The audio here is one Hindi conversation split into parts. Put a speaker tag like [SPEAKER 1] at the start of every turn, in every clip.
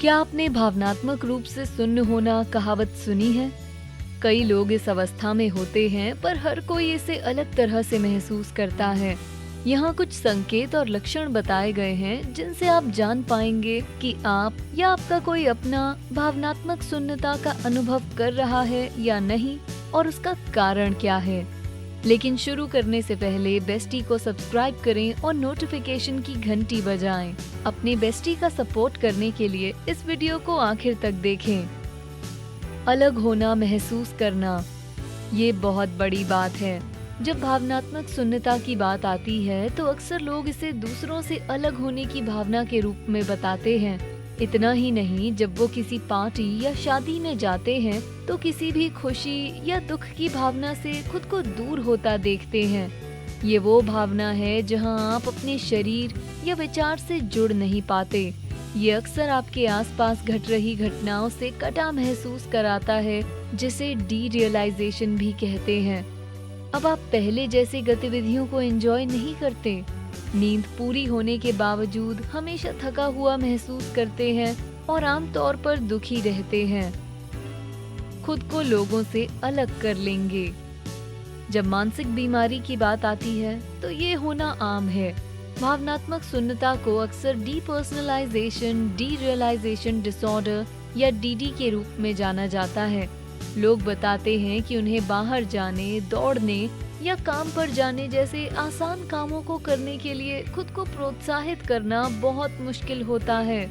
[SPEAKER 1] क्या आपने भावनात्मक रूप से शून्य होना कहावत सुनी है? कई लोग इस अवस्था में होते हैं, पर हर कोई इसे अलग तरह से महसूस करता है। यहाँ कुछ संकेत और लक्षण बताए गए हैं जिनसे आप जान पाएंगे कि आप या आपका कोई अपना भावनात्मक शून्यता का अनुभव कर रहा है या नहीं, और उसका कारण क्या है। लेकिन शुरू करने से पहले बेस्टी को सब्सक्राइब करें और नोटिफिकेशन की घंटी बजाएं। अपने बेस्टी का सपोर्ट करने के लिए इस वीडियो को आखिर तक देखें। अलग होना महसूस करना, ये बहुत बड़ी बात है। जब भावनात्मक शून्यता की बात आती है तो अक्सर लोग इसे दूसरों से अलग होने की भावना के रूप में बताते हैं। इतना ही नहीं, जब वो किसी पार्टी या शादी में जाते हैं तो किसी भी खुशी या दुख की भावना से खुद को दूर होता देखते हैं। ये वो भावना है जहां आप अपने शरीर या विचार से जुड़ नहीं पाते। ये अक्सर आपके आसपास घट रही घटनाओं से कटा महसूस कराता है, जिसे डी रियलाइजेशन भी कहते हैं। अब आप पहले जैसे गतिविधियों को एंजॉय नहीं करते। नींद पूरी होने के बावजूद हमेशा थका हुआ महसूस करते हैं और आमतौर पर दुखी रहते हैं। खुद को लोगों से अलग कर लेंगे। जब मानसिक बीमारी की बात आती है तो ये होना आम है। भावनात्मक शून्यता को अक्सर डीपर्सनलाइजेशन, डीरियलाइजेशन डिसऑर्डर या डीडी के रूप में जाना जाता है। लोग बताते हैं कि उन्हें बाहर जाने, दौड़ने या काम पर जाने जैसे आसान कामों को करने के लिए खुद को प्रोत्साहित करना बहुत मुश्किल होता है।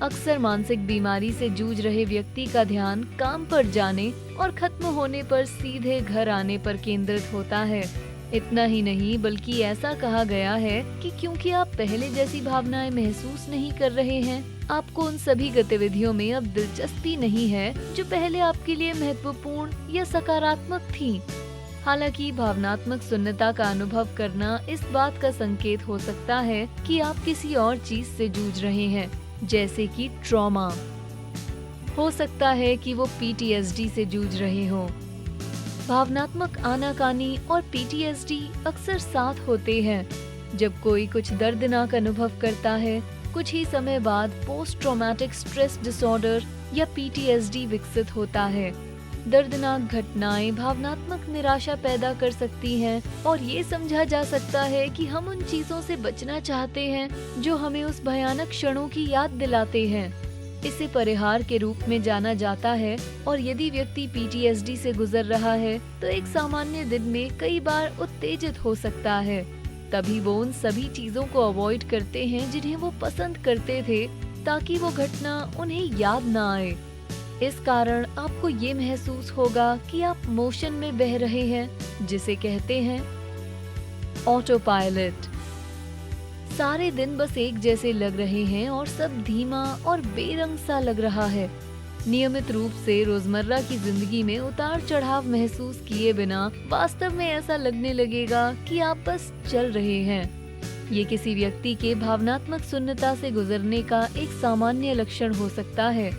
[SPEAKER 1] अक्सर मानसिक बीमारी से जूझ रहे व्यक्ति का ध्यान काम पर जाने और खत्म होने पर सीधे घर आने पर केंद्रित होता है। इतना ही नहीं, बल्कि ऐसा कहा गया है कि क्योंकि आप पहले जैसी भावनाएं महसूस नहीं कर रहे हैं, आपको उन सभी गतिविधियों में अब दिलचस्पी नहीं है जो पहले आपके लिए महत्वपूर्ण या सकारात्मक थी। हालांकि भावनात्मक शून्यता का अनुभव करना इस बात का संकेत हो सकता है कि आप किसी और चीज से जूझ रहे हैं, जैसे कि ट्रॉमा। हो सकता है कि वो पीटीएसडी से जूझ रहे हो। भावनात्मक आनाकानी और पीटीएसडी अक्सर साथ होते हैं। जब कोई कुछ दर्दनाक अनुभव करता है, कुछ ही समय बाद पोस्ट ट्रॉमेटिक स्ट्रेस डिसऑर्डर या पीटीएसडी विकसित होता है। दर्दनाक घटनाएं भावनात्मक निराशा पैदा कर सकती हैं और ये समझा जा सकता है कि हम उन चीजों से बचना चाहते हैं जो हमें उस भयानक क्षणों की याद दिलाते हैं। इसे परिहार के रूप में जाना जाता है, और यदि व्यक्ति पीटीएसडी से गुजर रहा है तो एक सामान्य दिन में कई बार उत्तेजित हो सकता है। तभी वो उन सभी चीजों को अवॉइड करते हैं जिन्हें वो पसंद करते थे, ताकि वो घटना उन्हें याद ना आए। इस कारण आपको ये महसूस होगा कि आप मोशन में बह रहे हैं, जिसे कहते हैं ऑटो पायलट। सारे दिन बस एक जैसे लग रहे हैं और सब धीमा और बेरंग सा लग रहा है। नियमित रूप से रोजमर्रा की जिंदगी में उतार चढ़ाव महसूस किए बिना वास्तव में ऐसा लगने लगेगा कि आप बस चल रहे हैं। ये किसी व्यक्ति के भावनात्मक शून्यता से गुजरने का एक सामान्य लक्षण हो सकता है।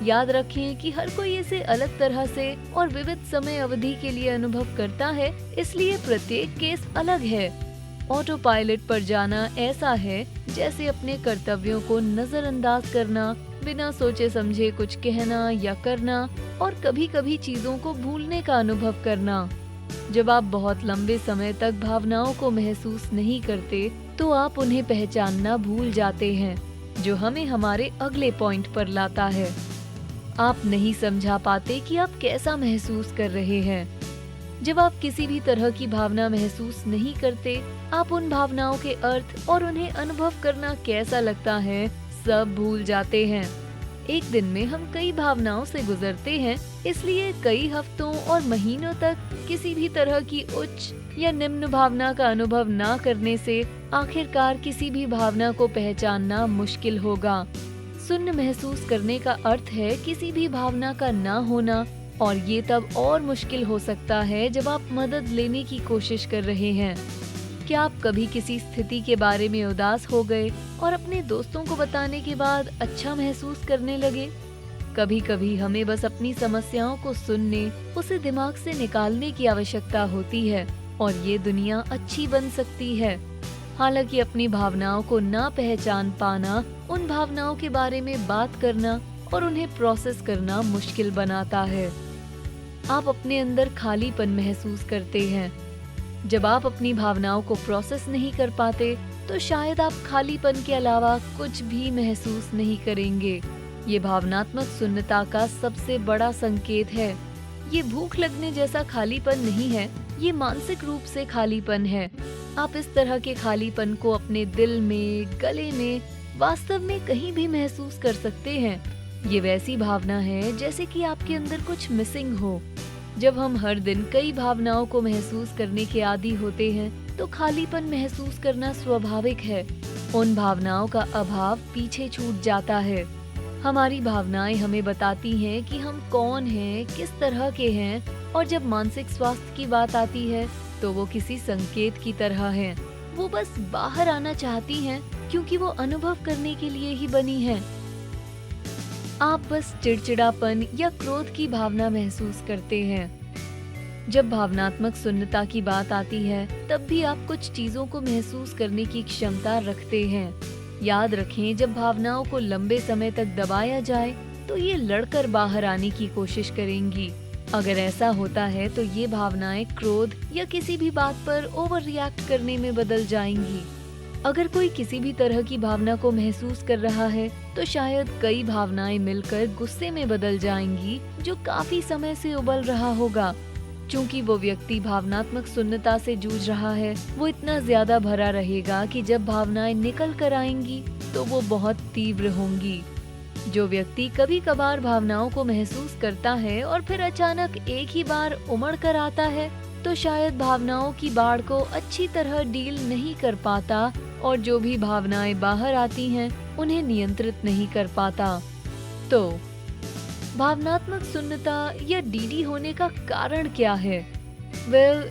[SPEAKER 1] याद रखें कि हर कोई इसे अलग तरह से और विविध समय अवधि के लिए अनुभव करता है, इसलिए प्रत्येक केस अलग है। ऑटो पायलट पर जाना ऐसा है जैसे अपने कर्तव्यों को नजरअंदाज करना, बिना सोचे समझे कुछ कहना या करना, और कभी कभी चीजों को भूलने का अनुभव करना। जब आप बहुत लंबे समय तक भावनाओं को महसूस नहीं करते तो आप उन्हें पहचानना भूल जाते हैं, जो हमें हमारे अगले पॉइंट पर लाता है। आप नहीं समझा पाते कि आप कैसा महसूस कर रहे हैं। जब आप किसी भी तरह की भावना महसूस नहीं करते, आप उन भावनाओं के अर्थ और उन्हें अनुभव करना कैसा लगता है सब भूल जाते हैं। एक दिन में हम कई भावनाओं से गुजरते हैं, इसलिए कई हफ्तों और महीनों तक किसी भी तरह की उच्च या निम्न भावना का अनुभव ना करने से आखिरकार किसी भी भावना को पहचानना मुश्किल होगा। शून्य महसूस करने का अर्थ है किसी भी भावना का ना होना, और ये तब और मुश्किल हो सकता है जब आप मदद लेने की कोशिश कर रहे हैं। क्या आप कभी किसी स्थिति के बारे में उदास हो गए और अपने दोस्तों को बताने के बाद अच्छा महसूस करने लगे? कभी कभी हमें बस अपनी समस्याओं को सुनने, उसे दिमाग से निकालने की आवश्यकता होती है, और ये दुनिया अच्छी बन सकती है। हालांकि अपनी भावनाओं को ना पहचान पाना उन भावनाओं के बारे में बात करना और उन्हें प्रोसेस करना मुश्किल बनाता है। आप अपने अंदर खालीपन महसूस करते हैं। जब आप अपनी भावनाओं को प्रोसेस नहीं कर पाते तो शायद आप खालीपन के अलावा कुछ भी महसूस नहीं करेंगे। ये भावनात्मक शून्यता का सबसे बड़ा संकेत है। ये भूख लगने जैसा खालीपन नहीं है, ये मानसिक रूप से खालीपन है। आप इस तरह के खालीपन को अपने दिल में, गले में, वास्तव में कहीं भी महसूस कर सकते हैं। ये वैसी भावना है जैसे कि आपके अंदर कुछ मिसिंग हो। जब हम हर दिन कई भावनाओं को महसूस करने के आदी होते हैं तो खालीपन महसूस करना स्वाभाविक है। उन भावनाओं का अभाव पीछे छूट जाता है। हमारी भावनाएं हमें बताती हैं कि हम कौन हैं, किस तरह के हैं, और जब मानसिक स्वास्थ्य की बात आती है तो वो किसी संकेत की तरह हैं। वो बस बाहर आना चाहती हैं क्योंकि वो अनुभव करने के लिए ही बनी हैं। आप बस चिड़चिड़ापन या क्रोध की भावना महसूस करते हैं। जब भावनात्मक शून्यता की बात आती है तब भी आप कुछ चीजों को महसूस करने की क्षमता रखते हैं। याद रखें, जब भावनाओं को लंबे समय तक दबाया जाए तो ये लड़कर बाहर आने की कोशिश करेंगी। अगर ऐसा होता है तो ये भावनाएं क्रोध या किसी भी बात पर ओवर रिएक्ट करने में बदल जाएंगी। अगर कोई किसी भी तरह की भावना को महसूस कर रहा है तो शायद कई भावनाएं मिलकर गुस्से में बदल जाएंगी जो काफी समय से उबल रहा होगा। चूंकि वो व्यक्ति भावनात्मक शून्यता से जूझ रहा है, वो इतना ज्यादा भरा रहेगा कि जब भावनाएं निकल कर आएंगी तो वो बहुत तीव्र होंगी। जो व्यक्ति कभी कभार भावनाओं को महसूस करता है और फिर अचानक एक ही बार उमड़ कर आता है तो शायद भावनाओं की बाढ़ को अच्छी तरह डील नहीं कर पाता और जो भी भावनाएं बाहर आती हैं उन्हें नियंत्रित नहीं कर पाता। तो भावनात्मक शून्यता या डीडी होने का कारण क्या है?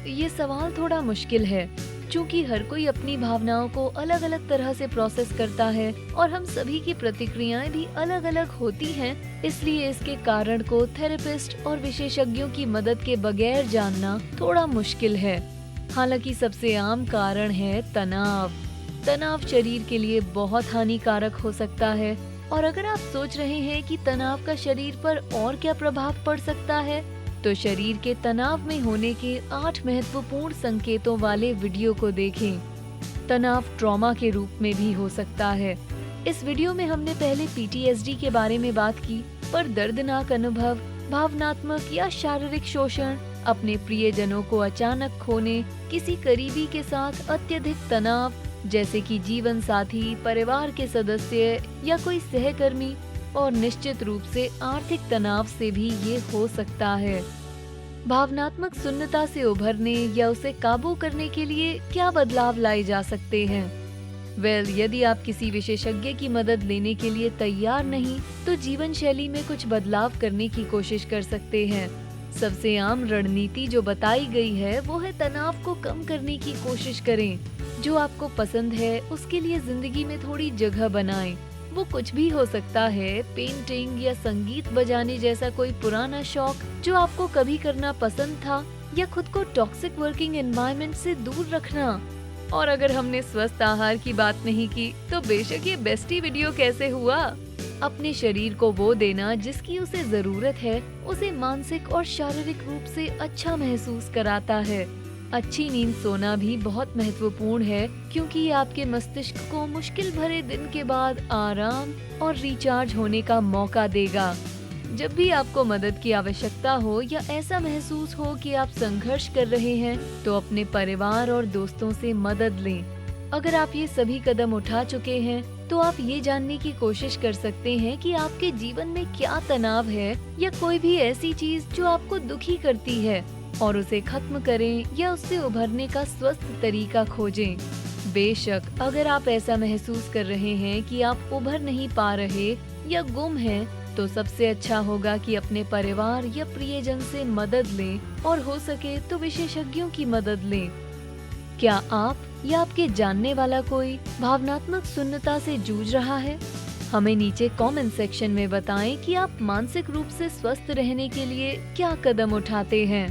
[SPEAKER 1] ये सवाल थोड़ा मुश्किल है, क्योंकि हर कोई अपनी भावनाओं को अलग अलग तरह से प्रोसेस करता है और हम सभी की प्रतिक्रियाएं भी अलग अलग होती हैं। इसलिए इसके कारण को थेरेपिस्ट और विशेषज्ञों की मदद के बगैर जानना थोड़ा मुश्किल है। हालांकि सबसे आम कारण है तनाव। तनाव शरीर के लिए बहुत हानिकारक हो सकता है, और अगर आप सोच रहे हैं कि तनाव का शरीर पर और क्या प्रभाव पड़ सकता है, तो शरीर के तनाव में होने के 8 महत्वपूर्ण संकेतों वाले वीडियो को देखें। तनाव ट्रॉमा के रूप में भी हो सकता है। इस वीडियो में हमने पहले पीटीएसडी के बारे में बात की, पर दर्दनाक अनुभव, भावनात्मक या शारीरिक शोषण, अपने प्रियजनों को अचानक खोने, किसी करीबी के साथ अत्यधिक तनाव जैसे कि जीवन साथी, परिवार के सदस्य या कोई सहकर्मी, और निश्चित रूप से आर्थिक तनाव से भी ये हो सकता है। भावनात्मक शून्यता से उभरने या उसे काबू करने के लिए क्या बदलाव लाए जा सकते हैं? यदि आप किसी विशेषज्ञ की मदद लेने के लिए तैयार नहीं, तो जीवन शैली में कुछ बदलाव करने की कोशिश कर सकते हैं। सबसे आम रणनीति जो बताई गई है वो है तनाव को कम करने की कोशिश करें। जो आपको पसंद है उसके लिए जिंदगी में थोड़ी जगह बनाएं। वो कुछ भी हो सकता है, पेंटिंग या संगीत बजाने जैसा कोई पुराना शौक जो आपको कभी करना पसंद था, या खुद को टॉक्सिक वर्किंग एनवायरनमेंट से दूर रखना। और अगर हमने स्वस्थ आहार की बात नहीं की तो बेशक ये बेस्टी वीडियो कैसे हुआ। अपने शरीर को वो देना जिसकी उसे जरूरत है, उसे मानसिक और शारीरिक रूप से अच्छा महसूस कराता है। अच्छी नींद सोना भी बहुत महत्वपूर्ण है, क्योंकि ये आपके मस्तिष्क को मुश्किल भरे दिन के बाद आराम और रिचार्ज होने का मौका देगा। जब भी आपको मदद की आवश्यकता हो या ऐसा महसूस हो कि आप संघर्ष कर रहे हैं, तो अपने परिवार और दोस्तों से मदद लें। अगर आप ये सभी कदम उठा चुके हैं तो आप ये जानने की कोशिश कर सकते हैं कि आपके जीवन में क्या तनाव है या कोई भी ऐसी चीज जो आपको दुखी करती है, और उसे खत्म करें या उससे उभरने का स्वस्थ तरीका खोजें। बेशक अगर आप ऐसा महसूस कर रहे हैं कि आप उभर नहीं पा रहे या गुम हैं, तो सबसे अच्छा होगा कि अपने परिवार या प्रियजन से मदद लें, और हो सके तो विशेषज्ञों की मदद लें। क्या आप या आपके जानने वाला कोई भावनात्मक शून्यता से जूझ रहा है? हमें नीचे कमेंट सेक्शन में बताएं कि आप मानसिक रूप से स्वस्थ रहने के लिए क्या कदम उठाते हैं।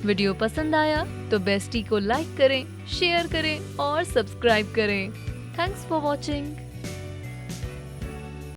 [SPEAKER 1] वीडियो पसंद आया तो बेस्टी को लाइक करें, शेयर करें और सब्सक्राइब करें। Thanks for watching.